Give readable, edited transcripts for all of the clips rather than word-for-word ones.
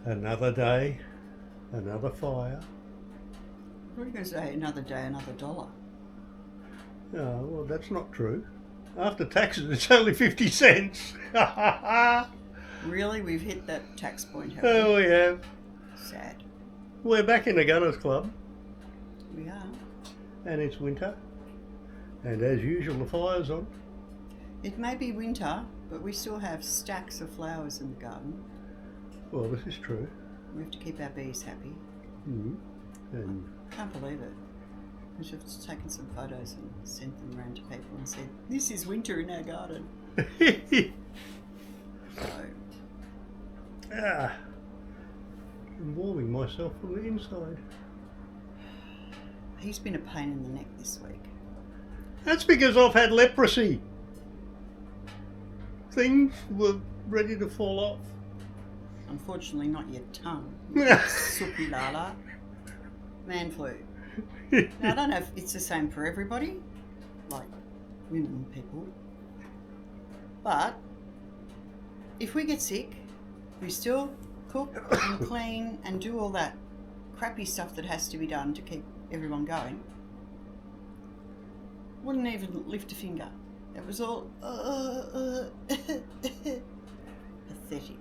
Another day, another fire. What are you going to say? Another day, another dollar. Oh, well, that's not true. After taxes, it's only 50 cents. Really? We've hit that tax point, have Oh, we? we have. Sad. We're back in the Gunners Club, We are. and it's winter. And as usual, the fire's on. It may be winter, but we still have stacks of flowers in the garden. Well, this is true. We have to keep our bees happy. Mm. And Can't believe it. We should have taken some photos and sent them around to people and said, "This is winter in our garden." So, I'm warming myself from the inside. he's been a pain in the neck this week. That's because I've had leprosy. Things were ready to fall off. Unfortunately, not your tongue. Suki lala. Man flu. Now, I don't know if it's the same for everybody, like women and people, but if we get sick, we still cook and clean and do all that crappy stuff that has to be done to keep everyone going. Wouldn't even lift a finger. It was all pathetic.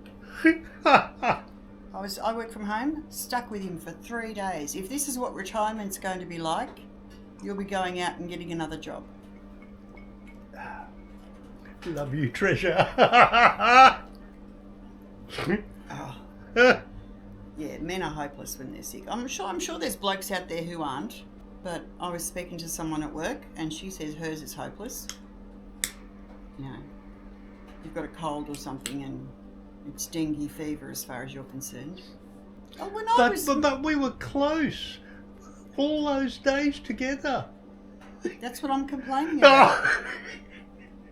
I work from home, stuck with him for 3 days. If this is what retirement's going to be like, you'll be going out and getting another job. Love you, treasure. Oh. Yeah, men are hopeless when they're sick. I'm sure there's blokes out there who aren't, but I was speaking to someone at work and she says hers is hopeless. You know, you've got a cold or something and it's dengue fever as far as you're concerned. Oh, when I was... But we were close. All those days together. That's what I'm complaining about.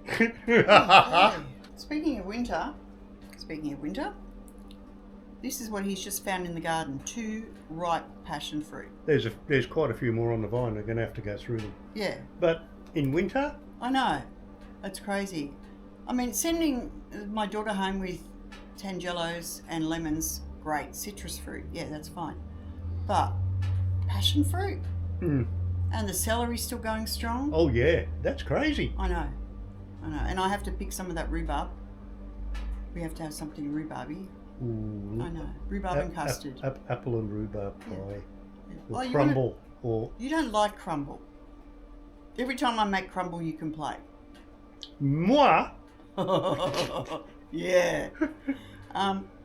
Okay. Speaking of winter, this is what he's just found in the garden. 2 ripe passion fruit. There's quite a few more on the vine. We're going to have to go through them. Yeah. But in winter? I know. That's crazy. I mean, sending my daughter home with tangelos and lemons, great. Citrus fruit, yeah, that's fine. But passion fruit? Mm. And the celery's still going strong? Oh, yeah. That's crazy. I know. And I have to pick some of that rhubarb. We have to have something rhubarby. Ooh. I know. Rhubarb and custard. Apple and rhubarb pie. Yeah. Or crumble. You don't like crumble. Every time I make crumble, you complain. Moi? Yeah.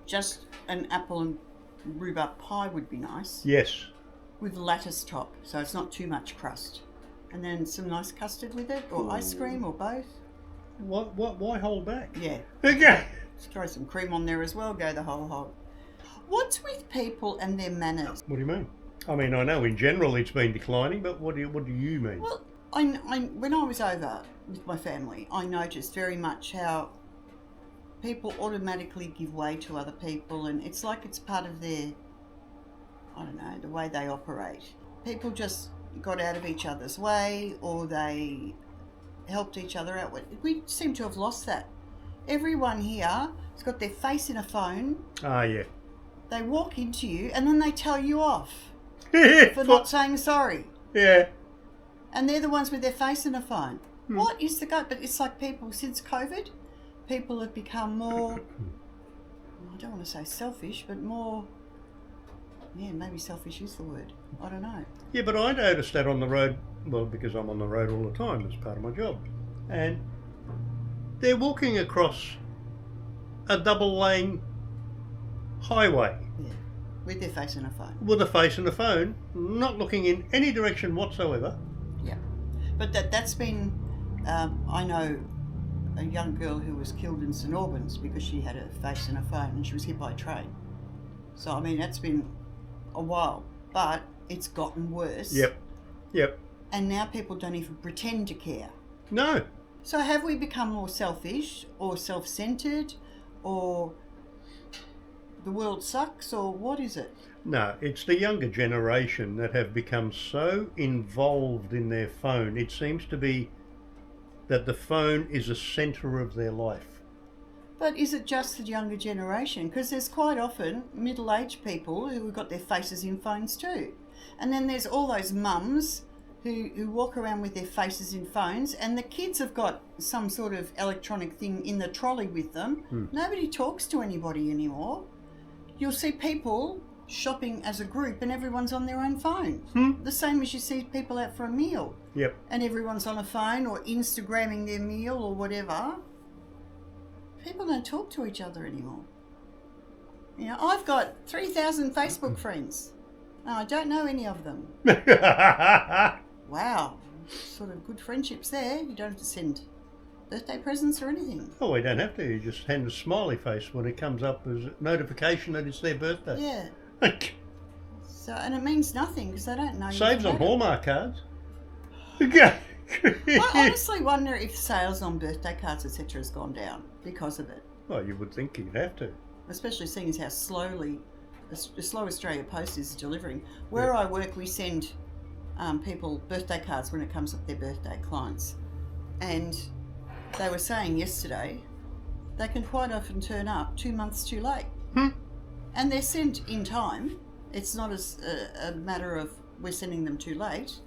Just an apple and rhubarb pie would be nice. Yes. With lattice top, so it's not too much crust. And then some nice custard with it, or ice cream, or both. Why hold back? Yeah. Okay. Just throw some cream on there as well, go the whole hog. What's with people and their manners? What do you mean? I mean, I know in general it's been declining, but what do you mean? Well, when I was over with my family, I noticed very much how people automatically give way to other people, and it's like it's part of their, I don't know, the way they operate. People just got out of each other's way, or they helped each other out. We seem to have lost that. Everyone here has got their face in a phone. Ah, yeah. They walk into you and then they tell you off for not saying sorry. Yeah. And they're the ones with their face in a phone. What is the go? But it's like people, since COVID, people have become more, I don't want to say selfish, but more, yeah, maybe selfish is the word. I don't know. Yeah, but I noticed that on the road, well, because I'm on the road all the time as part of my job. And they're walking across a double lane highway. Yeah, with their face in a phone. With a face in a phone, not looking in any direction whatsoever. Yeah. But that's been, I know a young girl who was killed in St Albans because she had her face in a phone and she was hit by a train. So, I mean, that's been a while, but it's gotten worse. Yep. And now people don't even pretend to care. No. So have we become more selfish or self-centered, or the world sucks, or what is it? No, it's the younger generation that have become so involved in their phone. It seems to be that the phone is a centre of their life. But is it just the younger generation? Because there's quite often middle-aged people who have got their faces in phones too. And then there's all those mums who walk around with their faces in phones, and the kids have got some sort of electronic thing in the trolley with them. Nobody talks to anybody anymore. You'll see people shopping as a group and everyone's on their own phone. The same as you see people out for a meal. Yep. And everyone's on a phone or Instagramming their meal or whatever. People don't talk to each other anymore. You know, I've got 3,000 Facebook friends. I don't know any of them. Wow. Sort of good friendships there. You don't have to send birthday presents or anything. Oh, we don't have to. You just hand a smiley face when it comes up as a notification that it's their birthday. Yeah. So, and it means nothing because they don't know. Saves on Hallmark cards. I honestly wonder if sales on birthday cards, etc., has gone down because of it. Well, you would think you'd have to. Especially seeing as how slow Australia Post is delivering. Where I work, we send people birthday cards when it comes up their birthday, clients. And they were saying yesterday they can quite often turn up 2 months too late. And they're sent in time. It's not as a matter of we're sending them too late.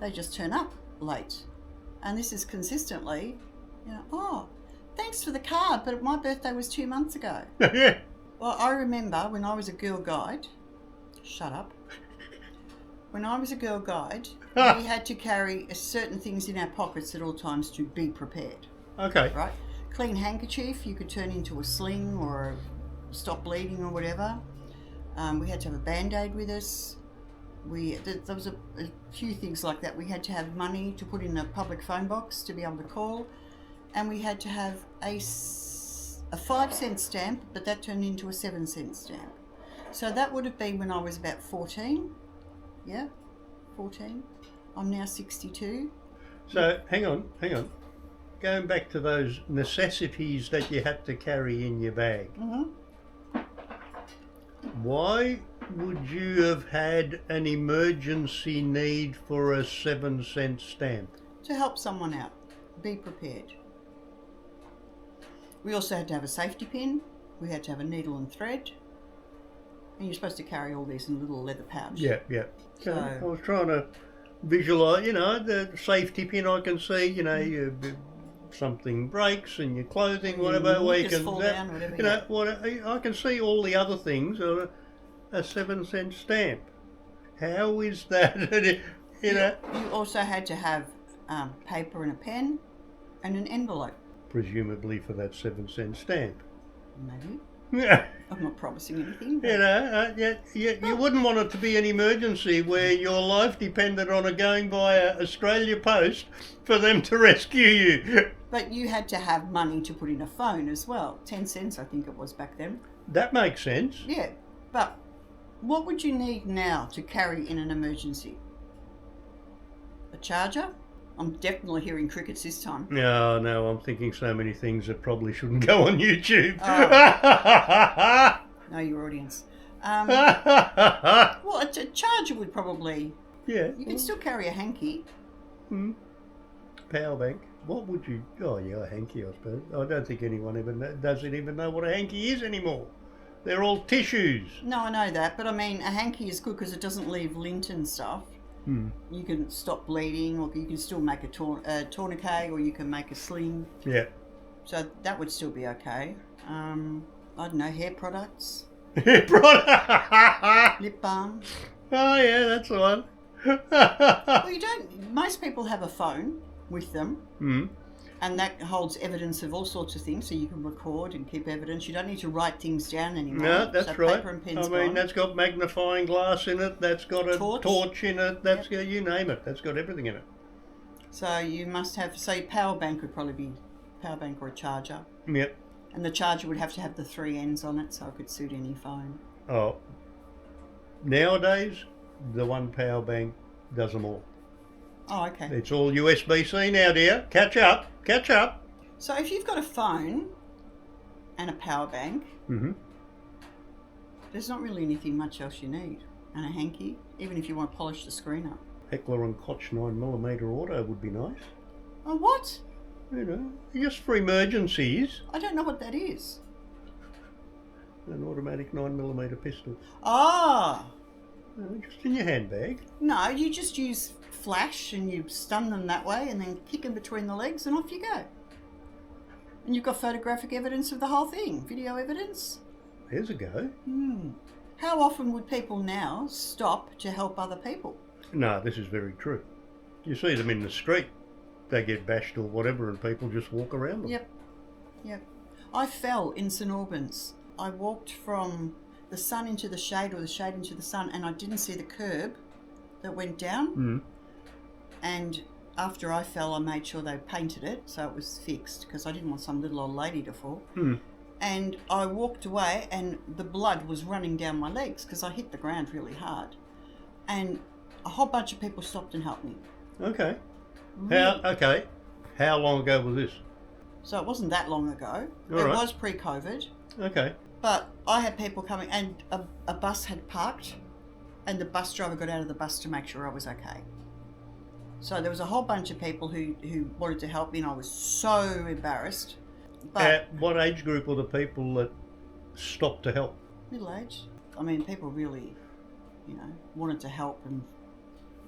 They just turn up late. And this is consistently, you know, oh, thanks for the card, but my birthday was 2 months ago. Yeah. Well, I remember when I was a girl guide, shut up. When I was a girl guide, we had to carry certain things in our pockets at all times to be prepared. Okay. Right? Clean handkerchief, you could turn into a sling or stop bleeding or whatever. We had to have a Band-Aid with us. There was a few things like that. We had to have money to put in a public phone box to be able to call. And we had to have a 5-cent stamp, but that turned into a 7-cent stamp. So that would have been when I was about 14. Yeah, 14. I'm now 62. So, hang on. Going back to those necessities that you had to carry in your bag. Why would you have had an emergency need for a 7-cent stamp? To help someone out. Be prepared. We also had to have a safety pin. We had to have a needle and thread. And you're supposed to carry all these in a little leather pouch. Yeah. So, I was trying to visualise, the safety pin I can see, something breaks and your clothing, whatever, where you can fall down, whatever. I can see all the other things on a 7-cent stamp. How is that? You also had to have paper and a pen and an envelope. Presumably for that 7-cent stamp. Maybe. Yeah. I'm not promising anything. But... You wouldn't want it to be an emergency where your life depended on it going via Australia Post for them to rescue you. But you had to have money to put in a phone as well. 10 cents, I think it was back then. That makes sense. Yeah, but what would you need now to carry in an emergency? A charger? I'm definitely hearing crickets this time. No, I'm thinking so many things that probably shouldn't go on YouTube. Know your audience. Well, a charger would probably... Yeah. You can still carry a hanky. Power bank. What would you... Oh, yeah, a hanky, I suppose. I don't think anyone doesn't even know what a hanky is anymore. They're all tissues. No, I know that, but I mean, a hanky is good because it doesn't leave lint and stuff. You can stop bleeding, or you can still make a tourniquet, or you can make a sling. Yeah. So that would still be okay. I don't know, hair products. Hair product. Lip balm. Oh yeah, that's the one. Well, you don't. Most people have a phone with them. And that holds evidence of all sorts of things, so you can record and keep evidence. You don't need to write things down anymore. No, that's right. Paper and pen's That's got magnifying glass in it. That's got a torch in it. That's got, you name it. That's got everything in it. So you must have, say, power bank would probably be power bank or a charger. Yep. And the charger would have to have the 3 ends on it, so it could suit any phone. Oh, nowadays the one power bank does them all. Oh, okay. It's all USB-C now, dear. Catch up. So if you've got a phone and a power bank, there's not really anything much else you need. And a hanky, even if you want to polish the screen up. Heckler and Koch 9mm auto would be nice. Oh, what? just for emergencies. I don't know what that is. An automatic 9mm pistol. Ah! Just in your handbag. No, you just use flash and you stun them that way and then kick them between the legs and off you go. And you've got photographic evidence of the whole thing, video evidence. There's a go. How often would people now stop to help other people? No, this is very true. You see them in the street. They get bashed or whatever and people just walk around them. Yep. I fell in St Albans. I walked from the sun into the shade or the shade into the sun and I didn't see the curb that went down. And after I fell, I made sure they painted it so it was fixed because I didn't want some little old lady to fall. And I walked away and the blood was running down my legs because I hit the ground really hard. And a whole bunch of people stopped and helped me. Okay. Really? How long ago was this? So it wasn't that long ago. All it right. was pre-COVID. Okay. But I had people coming and a bus had parked and the bus driver got out of the bus to make sure I was okay. So there was a whole bunch of people who wanted to help me and I was so embarrassed. But At what age group were the people that stopped to help? middle age. I mean, people really, wanted to help and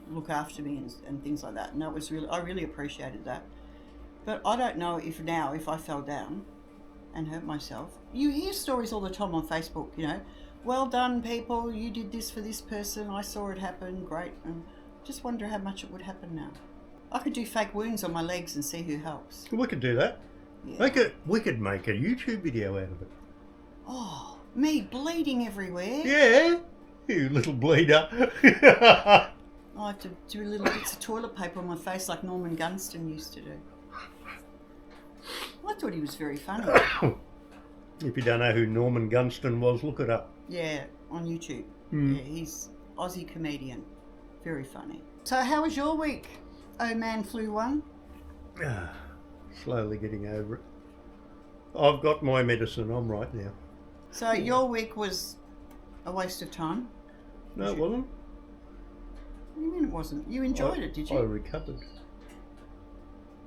look after me and things like that. And that was I really appreciated that. But I don't know if I fell down and hurt myself. You hear stories all the time on Facebook, well done people, you did this for this person, I saw it happen, great. And just wonder how much it would happen now. I could do fake wounds on my legs and see who helps. We could do that. Yeah. We could make a YouTube video out of it. Oh, me bleeding everywhere. Yeah, you little bleeder. I have to do little bits of toilet paper on my face like Norman Gunston used to do. I thought he was very funny. If you don't know who Norman Gunston was, look it up. Yeah, on YouTube. Yeah, he's Aussie comedian. Very funny. So how was your week, Oh Man Flu 1? Slowly getting over it. I've got my medicine, I'm right now. So your week was a waste of time? No, it wasn't. What do you mean it wasn't? You enjoyed it, did you? I recovered.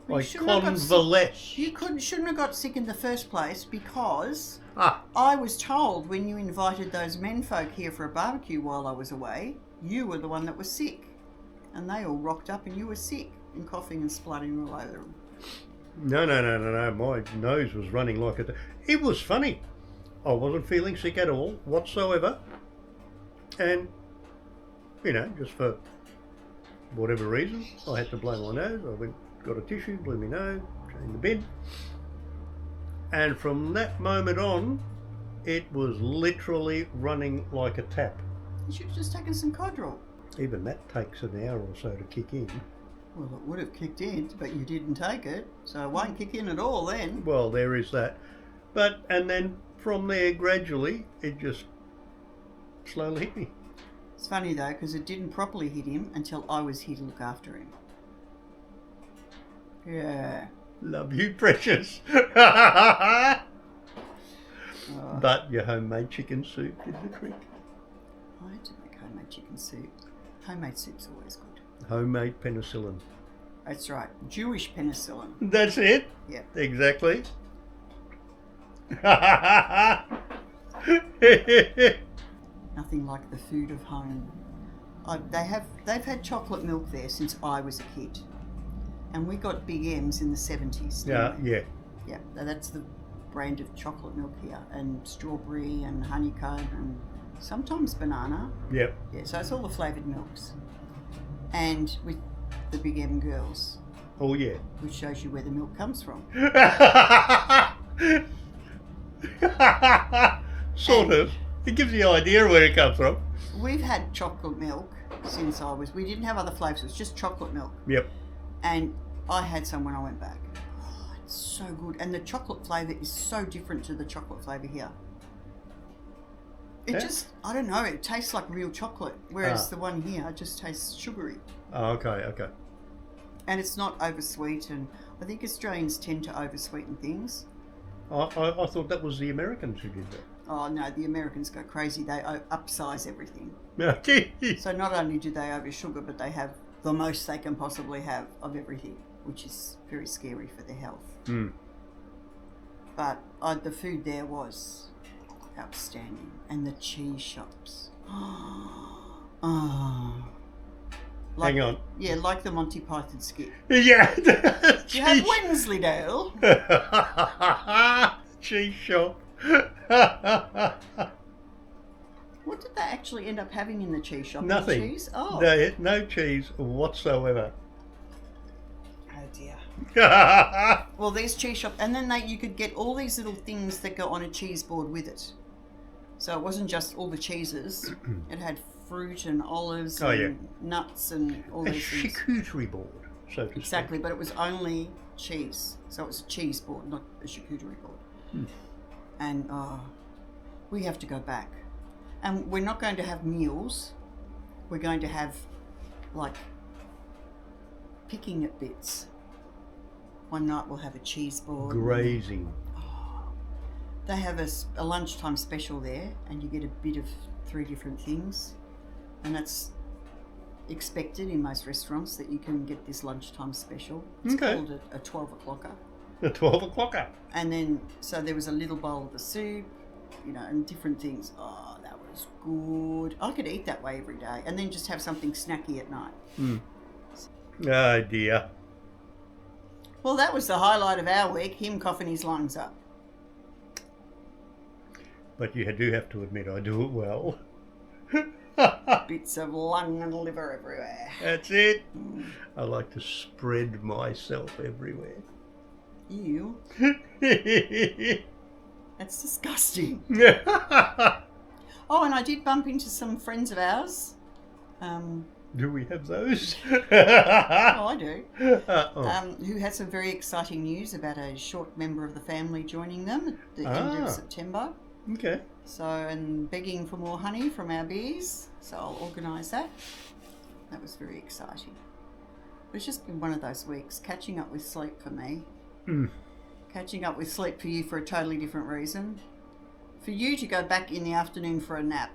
Well, I you shouldn't have got sick. convalesced. You shouldn't have got sick in the first place because Ah, I was told when you invited those men folk here for a barbecue while I was away, you were the one that was sick. And they all rocked up and you were sick and coughing and spluttering all over them. no. My nose was running like a... It was funny. I wasn't feeling sick at all, whatsoever. And, just for whatever reason, I had to blow my nose. I went, got a tissue, blew my nose, in the bin. And from that moment on, it was literally running like a tap. You should have just taken some Codral. Even that takes an hour or so to kick in. Well, it would have kicked in, but you didn't take it, so it won't kick in at all then. Well, there is that. And then from there, gradually, it just slowly hit me. It's funny though, because it didn't properly hit him until I was here to look after him. Yeah. Love you, precious. But your homemade chicken soup did the trick. I had to make homemade chicken soup. Homemade soup's always good. Homemade penicillin. That's right. Jewish penicillin. That's it? Yep. Exactly. Nothing like the food of home. They've had chocolate milk there since I was a kid. And we got Big M's in the 70s. Yeah. Yeah, that's the brand of chocolate milk here. And strawberry and honeycomb and sometimes banana. Yep. Yeah, so it's all the flavoured milks. And with the Big M girls. Oh, yeah. Which shows you where the milk comes from. Sort of. It gives you an idea where it comes from. We've had chocolate milk since we didn't have other flavours, it was just chocolate milk. Yep. And I had some when I went back. Oh, it's so good. And the chocolate flavour is so different to the chocolate flavour here. It just, I don't know, it tastes like real chocolate, whereas the one here just tastes sugary. Oh, okay. And it's not oversweet, and I think Australians tend to oversweeten things. I thought that was the Americans who did that. Oh no, the Americans go crazy. They upsize everything. Okay. So not only do they oversugar, but they have the most they can possibly have of everything. which is very scary for their health. Mm. But the food there was outstanding. And the cheese shops. Oh. Like, Hang on. Yeah, like the Monty Python skit. Yeah. You have Wensleydale. Cheese shop. What did they actually end up having in the cheese shop? Nothing. Cheese? Oh. No cheese whatsoever. Oh dear. Well, there's cheese shop, and then you could get all these little things that go on a cheese board with it. So it wasn't just all the cheeses; it had fruit and olives and nuts and all A these things. charcuterie board, so to Exactly, but it was only cheese, so it was a cheese board, not a charcuterie board. And we have to go back, and we're not going to have meals. We're going to have like picking at bits. One night we'll have a cheese board. Grazing. They have a lunchtime special there, and you get a bit of 3 different things, and that's expected in most restaurants that you can get this lunchtime special. It's called a 12 o'clocker. A 12 o'clocker. And then, so there was a little bowl of the soup, and different things. Oh, that was good. I could eat that way every day, and then just have something snacky at night. Oh dear. Well, that was the highlight of our week, him coughing his lungs up. But you do have to admit I do it well. Bits of lung and liver everywhere. That's it. I like to spread myself everywhere. Ew. That's disgusting. Oh, and I did bump into some friends of ours. Do we have those? Oh, I do. Oh. Who had some very exciting news about a short member of the family joining them at the end of September. Okay. So, and begging for more honey from our bees. So I'll organise that. That was very exciting. It's just been one of those weeks, catching up with sleep for me. Catching up with sleep for you for a totally different reason. For you to go back in the afternoon for a nap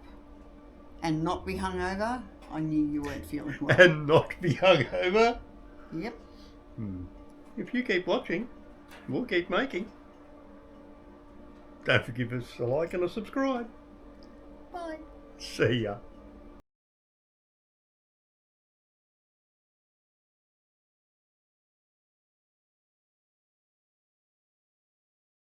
and not be hungover, I knew you weren't feeling well. And not be hungover. Yep. If you keep watching, we'll keep making. Don't forget us a like and a subscribe. Bye. See ya.